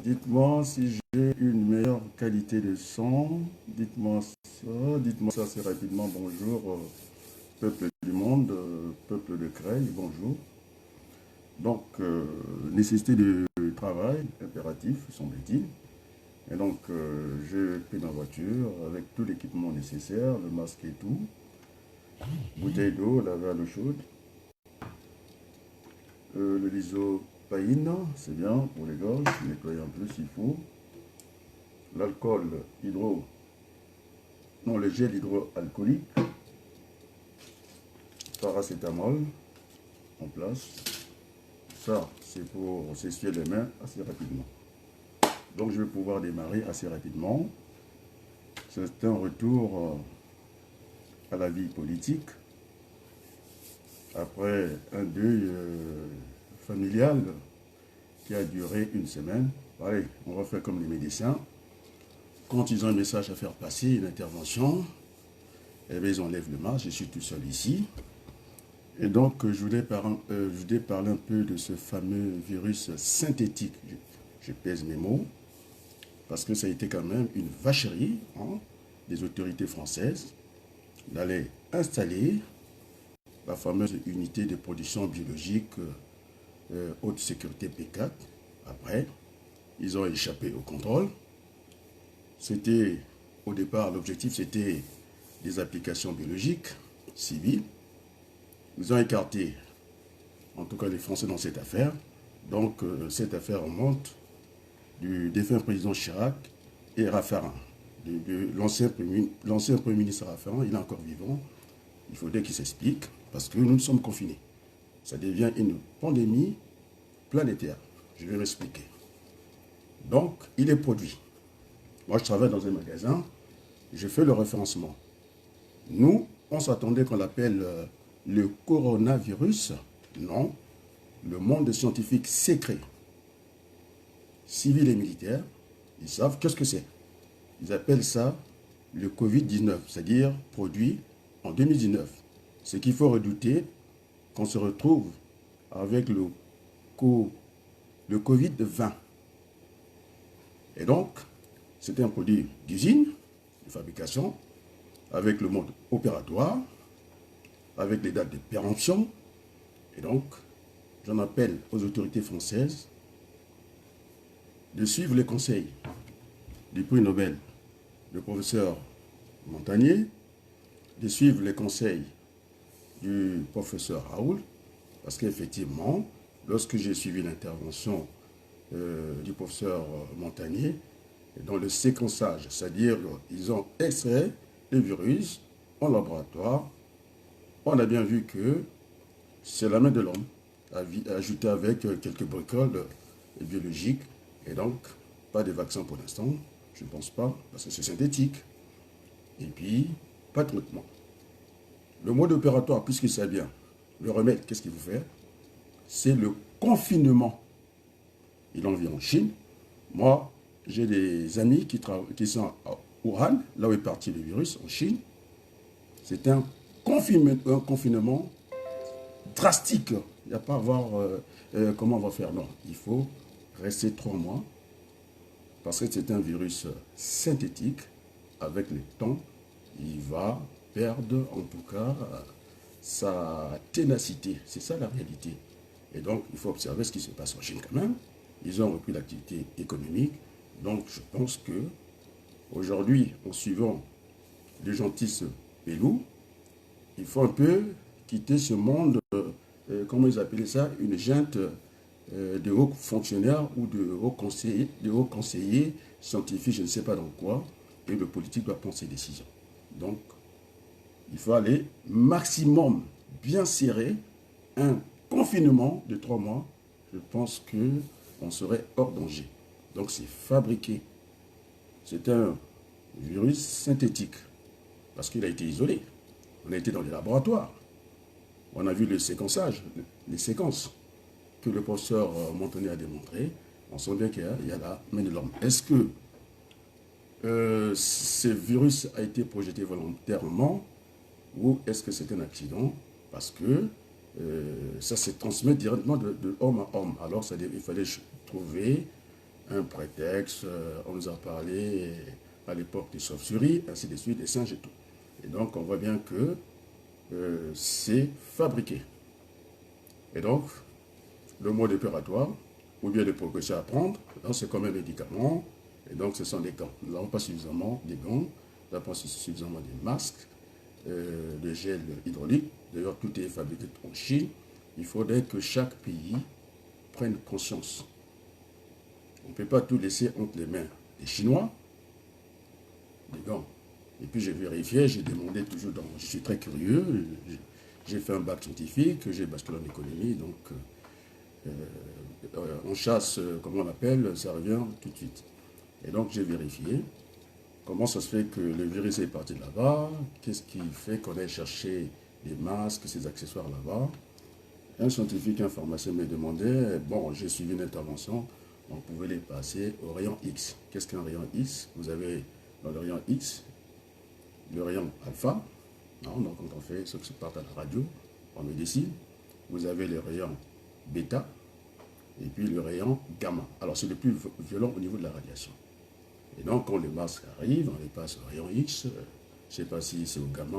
Dites-moi si j'ai une meilleure qualité de son. Dites-moi ça assez rapidement. Bonjour, peuple du monde, peuple de Creil, bonjour. Donc, nécessité de travail, impératif, semble-t-il. Et donc, j'ai pris ma voiture avec tout l'équipement nécessaire, le masque et tout, bouteille d'eau, laver à l'eau chaude, le lysopaïne, c'est bien pour les gorges, nettoyer un peu s'il faut, l'alcool non, le gel hydroalcoolique, paracétamol en place. Ça, c'est pour s'essuyer les mains assez rapidement. Donc, je vais pouvoir démarrer assez rapidement. C'est un retour à la vie politique après un deuil familial qui a duré une semaine. Allez, on va faire comme les médecins. Quand ils ont un message à faire passer, une intervention, eh bien, ils enlèvent le masque. Je suis tout seul ici. Et donc, je voulais parler un peu de ce fameux virus synthétique. Je pèse mes mots, parce que ça a été quand même une vacherie des autorités françaises d'aller installer la fameuse unité de production biologique haute sécurité P4. Après, ils ont échappé au contrôle. C'était, au départ, l'objectif, c'était des applications biologiques civiles. Ils ont écarté, en tout cas les Français dans cette affaire. Donc, cette affaire remonte du défunt président Chirac et Raffarin. De l'ancien Premier ministre Raffarin, il est encore vivant. Il faudrait qu'il s'explique, parce que nous sommes confinés. Ça devient une pandémie planétaire. Je vais m'expliquer. Donc, il est produit. Moi, je travaille dans un magasin, je fais le référencement. Nous, on s'attendait qu'on l'appelle le coronavirus. Non, le monde scientifique secret, civil et militaire, ils savent qu'est-ce que c'est. Ils appellent ça le Covid-19, c'est-à-dire produit en 2019. Ce qu'il faut redouter, qu'on se retrouve avec le Covid-20. Et donc, c'est un produit d'usine, de fabrication, avec le mode opératoire, avec les dates de péremption. Et donc, j'en appelle aux autorités françaises de suivre les conseils du prix Nobel, le professeur Montagnier, de suivre les conseils du professeur Raoul, parce qu'effectivement, lorsque j'ai suivi l'intervention du professeur Montagnier, dans le séquençage, c'est-à-dire ils ont extrait le virus en laboratoire, on a bien vu que c'est la main de l'homme, ajoutée avec quelques bricoles biologiques, et donc pas de vaccin pour l'instant, je ne pense pas, parce que c'est synthétique, et puis pas de traitement. Le mode opératoire, puisque c'est bien, le remède, qu'est-ce qu'il faut faire? C'est le confinement. Il en vient en Chine. Moi, j'ai des amis qui sont à Wuhan, là où est parti le virus, en Chine. C'est un confinement drastique. Il n'y a pas à voir comment on va faire. Non, il faut rester 3 mois parce que c'est un virus synthétique. Avec le temps, il va perdre en tout cas sa ténacité. C'est ça la réalité. Et donc, il faut observer ce qui se passe en Chine quand même. Ils ont repris l'activité économique. Donc, je pense que aujourd'hui, en suivant le gentil Pélou, il faut un peu quitter ce monde, comment ils appelaient ça, une junte de hauts fonctionnaires ou de hauts conseillers scientifiques, je ne sais pas dans quoi, et le politique doit prendre ses décisions. Donc, il faut aller maximum bien serré, un confinement de 3 mois, je pense qu'on serait hors danger. Donc, c'est fabriqué. C'est un virus synthétique, parce qu'il a été isolé. On a été dans les laboratoires. On a vu le séquençage, les séquences que le professeur Montagnier a démontré. On sent bien qu'il y a la main de l'homme. Est-ce que ce virus a été projeté volontairement ou est-ce que c'est un accident? Parce que ça se transmet directement de homme à homme. Alors, il fallait trouver un prétexte, on nous a parlé à l'époque des chauves-souris, ainsi de suite, des singes et tout. Et donc, on voit bien que c'est fabriqué. Et donc, le mode opératoire, ou bien les progressions à prendre, c'est comme un médicament, et donc ce sont des gants. Nous n'avons pas suffisamment de gants, nous n'avons pas suffisamment de masques, de gel hydraulique. D'ailleurs, tout est fabriqué en Chine. Il faudrait que chaque pays prenne conscience. On ne peut pas tout laisser entre les mains des Chinois, des gants. Et puis j'ai vérifié, j'ai demandé toujours, je suis très curieux, j'ai fait un bac scientifique, j'ai basculé en économie, donc on chasse, comment on appelle, ça revient tout de suite. Et donc j'ai vérifié comment ça se fait que le virus est parti de là-bas, qu'est-ce qui fait qu'on ait cherché des masques, ces accessoires là-bas. Un scientifique, un pharmacien me demandait, bon, j'ai suivi une intervention, on pouvait les passer au rayon X. Qu'est-ce qu'un rayon X? Vous avez dans le rayon X, le rayon alpha, non, donc quand on fait ce qui se passe à la radio, en médecine, vous avez le rayon bêta, et puis le rayon gamma. Alors c'est le plus violent au niveau de la radiation. Et donc quand les masques arrivent, on les passe au rayon X, je ne sais pas si c'est au gamma,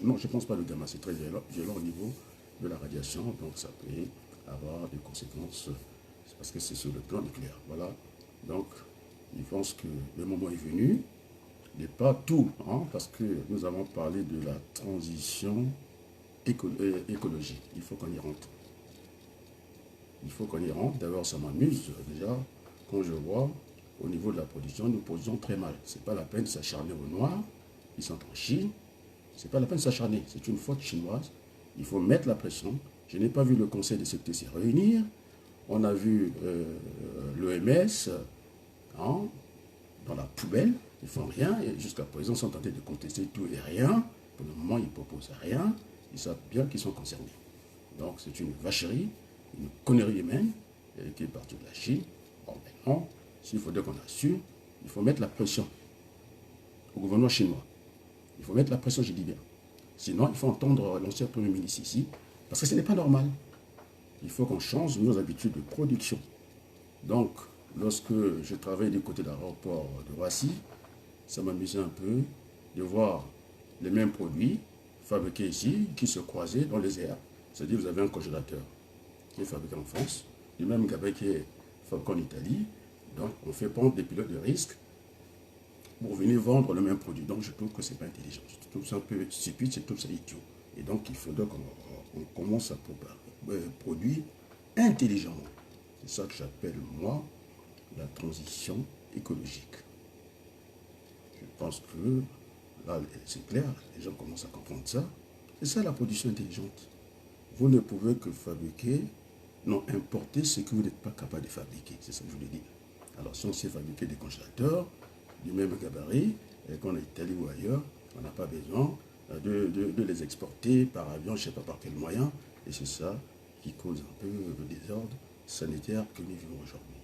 non je ne pense pas le gamma, c'est très violent au niveau de la radiation, donc ça peut avoir des conséquences, parce que c'est sur le plan nucléaire. Voilà, donc je pense que le moment est venu, mais pas tout, hein, parce que nous avons parlé de la transition écologique, il faut qu'on y rentre. Il faut qu'on y rentre. D'abord, ça m'amuse déjà quand je vois au niveau de la production, nous produisons très mal. Ce n'est pas la peine de s'acharner aux Noirs, ils sont en Chine. Ce n'est pas la peine de s'acharner, c'est une faute chinoise. Il faut mettre la pression. Je n'ai pas vu le Conseil de sécurité se réunir. On a vu l'OMS hein, dans la poubelle. Ils ne font rien. Et jusqu'à présent, ils sont tentés de contester tout et rien. Pour le moment, ils ne proposent rien. Ils savent bien qu'ils sont concernés. Donc, c'est une vacherie, une connerie humaine qui est partie de la Chine. Bon, maintenant, s'il faudrait qu'on assure, il faut mettre la pression au gouvernement chinois. Il faut mettre la pression, je dis bien. Sinon, il faut entendre l'ancien Premier ministre ici, parce que ce n'est pas normal. Il faut qu'on change nos habitudes de production. Donc, lorsque je travaille du côté de l'aéroport de Roissy, ça m'amusait un peu de voir les mêmes produits fabriqués ici, qui se croisaient dans les airs. C'est-à-dire, vous avez un congélateur qui est fabriqué en France, le même gabarit qui est fabriqué en Italie. Donc, on fait prendre des pilotes de risque pour venir vendre le même produit. Donc, je trouve que ce n'est pas intelligent. Je trouve ça un peu stupide, c'est tout ça idiot. Et donc, il faudrait qu'on commence à produire intelligemment. C'est ça que j'appelle, moi, la transition écologique. Je pense que, là, c'est clair, les gens commencent à comprendre ça. C'est ça la production intelligente. Vous ne pouvez que fabriquer, non, importer ce que vous n'êtes pas capable de fabriquer. C'est ça que je voulais dire. Alors, si on sait fabriquer des congélateurs du même gabarit, qu'on est Italie ou ailleurs, on n'a pas besoin de les exporter par avion, je ne sais pas par quel moyen. Et c'est ça qui cause un peu le désordre sanitaire que nous vivons aujourd'hui.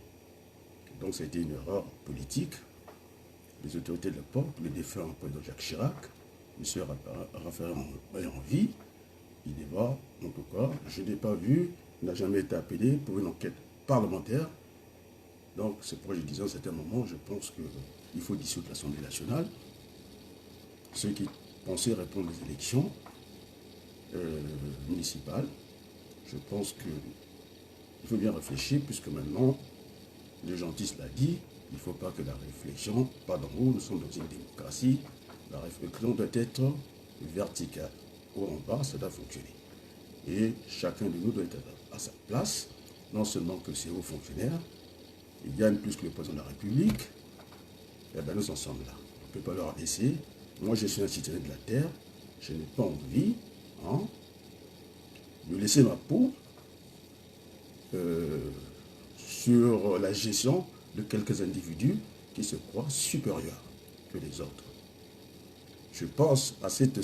Donc, c'était une erreur politique. Les autorités de l'époque, le défunt président Jacques Chirac, M. Raphaël en vie, il est mort, en tout cas, je n'ai pas vu, il n'a jamais été appelé pour une enquête parlementaire. Donc, c'est pourquoi je disais à un certain moment, je pense qu'il faut dissoudre l'Assemblée nationale. Ceux qui pensaient répondre aux élections municipales, je pense qu'il faut bien réfléchir, puisque maintenant, le gentil l'a dit, il ne faut pas que la réflexion, pardon, nous sommes dans une démocratie, la réflexion doit être verticale. Ou en bas, ça doit fonctionner. Et chacun de nous doit être à sa place, non seulement que ces hauts fonctionnaires, ils gagnent plus que le président de la République, et bien nous en sommes là. On ne peut pas leur laisser. Moi, je suis un citoyen de la terre, je n'ai pas envie de laisser ma peau sur la gestion de quelques individus qui se croient supérieurs que les autres. Je pense à cette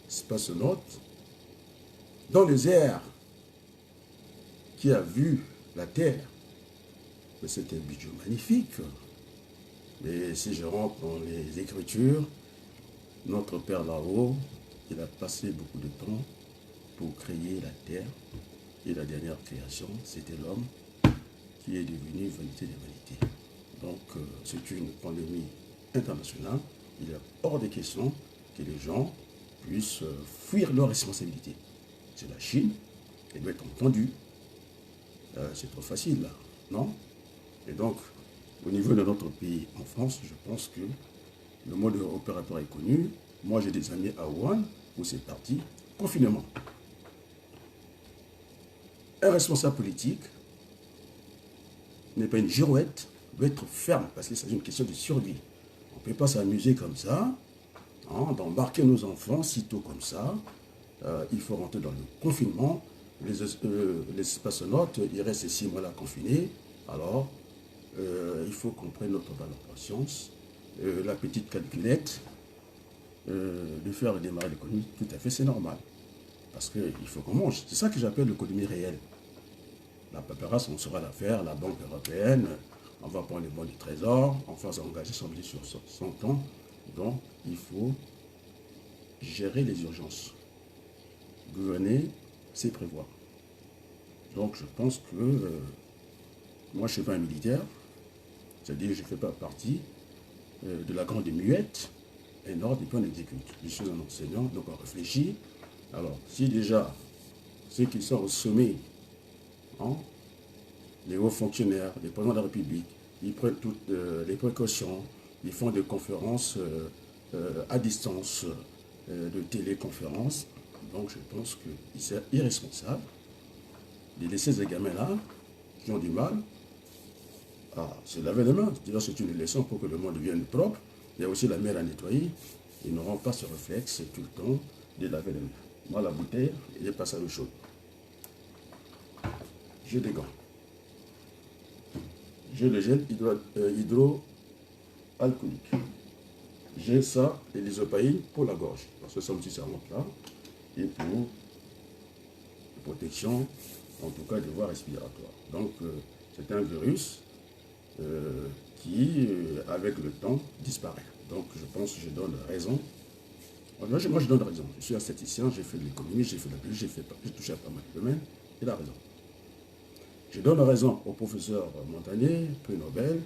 spationaute dans les airs qui a vu la Terre. C'est un bijou magnifique. Mais si je rentre dans les Écritures, notre Père là-haut, il a passé beaucoup de temps pour créer la Terre. Et la dernière création, c'était l'homme qui est devenue vanité des vanités. Donc, c'est une pandémie internationale. Il est hors des questions que les gens puissent fuir leurs responsabilités. C'est la Chine, elle doit être entendue. C'est trop facile, là, non? Et donc, au niveau de notre pays, en France, je pense que le mode opératoire est connu. Moi, j'ai des amis à Wuhan, où c'est parti, confinement. Un responsable politique n'est pas une girouette, doit être ferme, parce que c'est une question de survie. On ne peut pas s'amuser comme ça, hein, d'embarquer nos enfants sitôt comme ça. Il faut rentrer dans le confinement. Les spationautes, ils restent 6 mois là confinés. Alors, il faut qu'on prenne notre valeur patience. La petite calculette, de faire démarrer l'économie, tout à fait, c'est normal. Parce qu'il faut qu'on mange. C'est ça que j'appelle l'économie réelle. La paperasse, on saura la faire, la Banque européenne, on va prendre les bons du Trésor, on va s'engager sur 100 ans. Donc, il faut gérer les urgences. Gouverner, c'est prévoir. Donc, je pense que moi, je ne suis pas un militaire, c'est-à-dire que je ne fais pas partie de la grande muette, un ordre et puis on exécute. Je suis un enseignant, donc on réfléchit. Alors, si déjà, ceux qui sont au sommet, hein, les hauts fonctionnaires, les présidents de la République, ils prennent toutes les précautions, ils font des conférences à distance, de téléconférences. Donc je pense que c'est irresponsable de laisser ces gamins-là qui ont du mal à se laver les mains. C'est une leçon pour que le monde devienne propre. Il y a aussi la mer à nettoyer. Ils n'auront pas ce réflexe tout le temps de laver les mains. Moi, la bouteille, il est passé à l'eau chaude. J'ai des gants. J'ai le gel hydroalcoolique. J'ai ça et l'isopaïne pour la gorge. Parce que ça aussi, ça monte là. Et pour protection, en tout cas, des voies respiratoires. Donc, c'est un virus qui, avec le temps, disparaît. Donc, je pense que je donne raison. Moi, je donne raison. Je suis un statisticien, j'ai fait de l'économie, j'ai fait de la biologie, j'ai touché à pas mal de domaines. Il a raison. Je donne raison au professeur Montagnier, prix Nobel,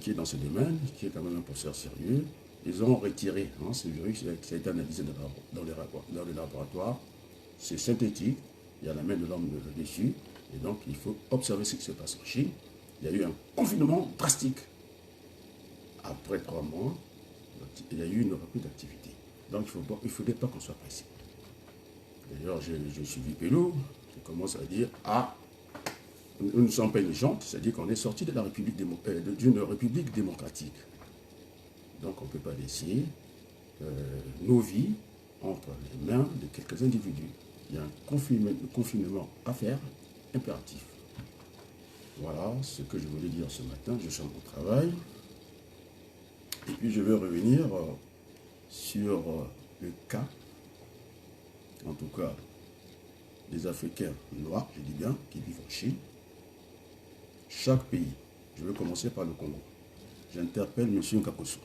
qui est dans ce domaine, qui est quand même un professeur sérieux. Ils ont retiré ce virus, ça a été analysé dans les laboratoires. C'est synthétique, il y a la main de l'homme dessus, et donc il faut observer ce qui se passe en Chine. Il y a eu un confinement drastique. Après 3 mois, il y a eu une reprise d'activité. Donc il ne faudrait pas qu'on soit pressé. D'ailleurs, je suis vu Pelou, je commence à dire, nous ne sommes pas une jante, c'est-à-dire qu'on est sorti de la République d'une République démocratique. Donc on ne peut pas laisser nos vies entre les mains de quelques individus. Il y a un confinement à faire, impératif. Voilà ce que je voulais dire ce matin. Je suis à mon travail. Et puis je vais revenir sur le cas, en tout cas, des Africains noirs, je dis bien, qui vivent en Chine. Chaque pays, je vais commencer par le Congo. J'interpelle M. Nkakosso.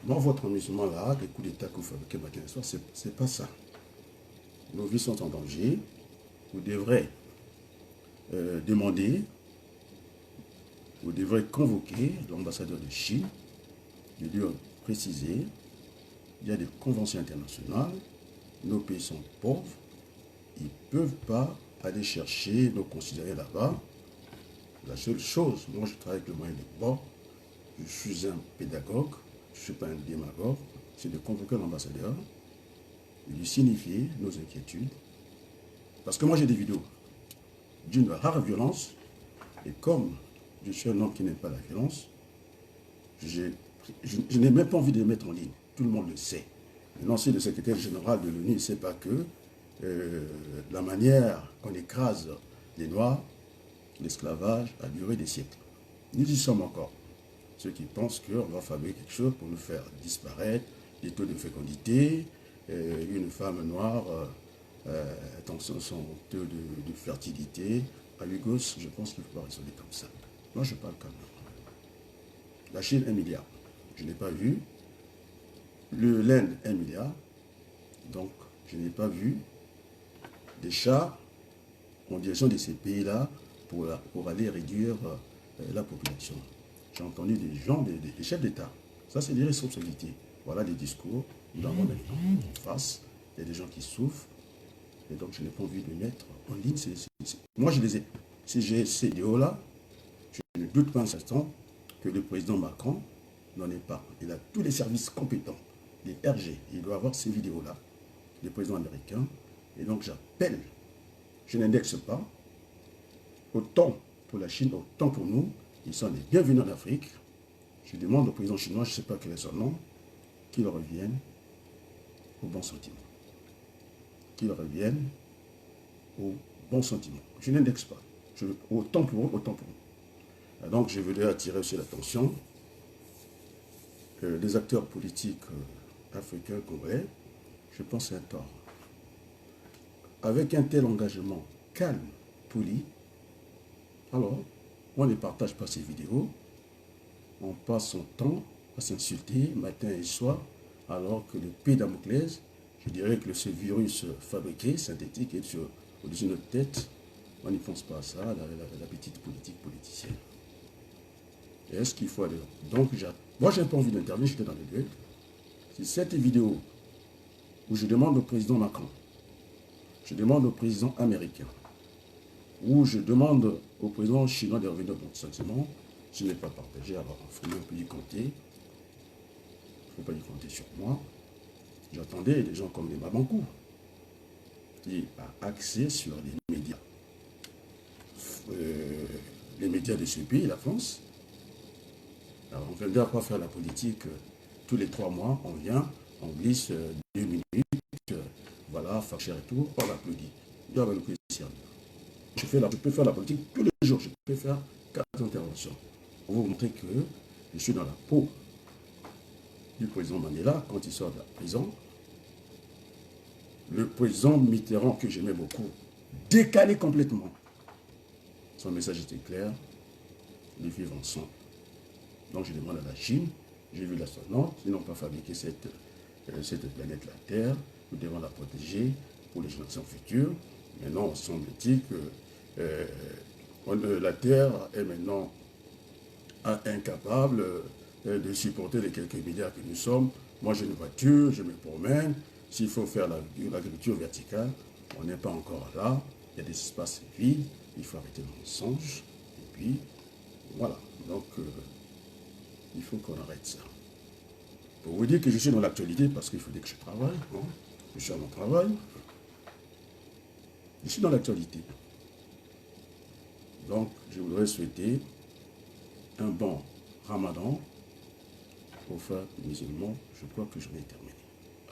Moi, votre musulman là, les coups d'État que vous fabriquez matin et soir, c'est pas ça. Nos vies sont en danger. Vous devrez vous devrez convoquer l'ambassadeur de Chine, de lui préciser, il y a des conventions internationales, nos pays sont pauvres, ils ne peuvent pas aller chercher nos concitoyens là-bas. La seule chose, moi je travaille avec le moyen de bord, je suis un pédagogue, je ne suis pas un démagogue, c'est de convoquer l'ambassadeur, de lui signifier nos inquiétudes. Parce que moi j'ai des vidéos d'une rare violence, et comme je suis un homme qui n'aime pas la violence, je n'ai même pas envie de les mettre en ligne. Tout le monde le sait. Maintenant, si le secrétaire général de l'ONU ne sait pas que la manière qu'on écrase les Noirs, l'esclavage a duré des siècles. Nous y sommes encore. Ceux qui pensent qu'on va fabriquer quelque chose pour nous faire disparaître, des taux de fécondité, une femme noire dans son taux de fertilité. À Lugos, je pense qu'il ne faut pas raisonner comme ça. Moi, je parle comme la Chine, 1 milliard. Je n'ai pas vu. L'Inde, 1 milliard. Donc, je n'ai pas vu des chats en direction de ces pays-là pour aller réduire la population. J'ai entendu des gens, des chefs d'État. Ça, c'est des responsabilités. Voilà les discours. Nous avons maintenant en face. Il y a des gens qui souffrent. Et donc, je n'ai pas envie de mettre en ligne. Moi, je les ai. Si j'ai ces vidéos-là, je ne doute pas un instant que le président Macron n'en est pas. Il a tous les services compétents, les RG. Il doit avoir ces vidéos-là, les présidents américains. Et donc, j'appelle, je n'indexe pas, autant pour la Chine, autant pour nous. Ils sont les bienvenus en Afrique. Je demande au président chinois, je ne sais pas quel est son nom, qu'il revienne au bon sentiment. Qu'il revienne au bon sentiment. Je n'indexe pas. Autant pour eux, autant pour nous. Donc, je voulais attirer aussi l'attention des acteurs politiques africains, congolais. Je pense à un tort. Avec un tel engagement calme, poli, alors, on ne partage pas ces vidéos. On passe son temps à s'insulter matin et soir, alors que le pays Damoclès, je dirais que ce virus fabriqué, synthétique, est au-dessus de notre tête. On n'y pense pas à ça, la petite politique politicienne. Est-ce qu'il faut aller là? Donc, moi, je n'ai pas envie d'intervenir, j'étais dans les deux. C'est cette vidéo où je demande au président Macron, je demande au président américain, où je demande au président chinois de revenir dans ce sentiment, je n'ai pas partagé, alors il faut même plus y compter. Il ne faut pas y compter sur moi. J'attendais des gens comme les Mabankou, qui a accès sur les médias de ce pays, la France. Alors on ne vient pas faire la politique tous les 3 mois, on vient, on glisse 2 minutes, voilà, fâché et tout, on applaudit. Il y a le pays sérieux. Je peux faire la politique tous les jours, je peux faire 4 interventions. Pour vous montrer que je suis dans la peau du président Mandela quand il sort de la prison. Le président Mitterrand, que j'aimais beaucoup, décalé complètement. Son message était clair, de vivre ensemble. Donc je demande à la Chine, j'ai vu l'astronaute, ils n'ont pas fabriqué cette planète, la Terre, nous devons la protéger pour les générations futures. Maintenant, semble-t-il que la Terre est maintenant incapable de supporter les quelques milliards que nous sommes. Moi, j'ai une voiture, je me promène. S'il faut faire l'agriculture verticale, on n'est pas encore là. Il y a des espaces vides, il faut arrêter le mensonge. Et puis, voilà. Donc, il faut qu'on arrête ça. Pour vous dire que je suis dans l'actualité, parce qu'il faut dire que je travaille, hein. Je suis à mon travail. Je suis dans l'actualité. Donc, je voudrais souhaiter un bon Ramadan aux frères musulmans. Je crois que j'en ai terminé.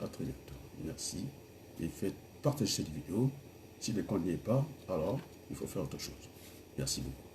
À très bientôt. Merci. Et faites partager cette vidéo. Si le compte n'y est pas, alors il faut faire autre chose. Merci beaucoup.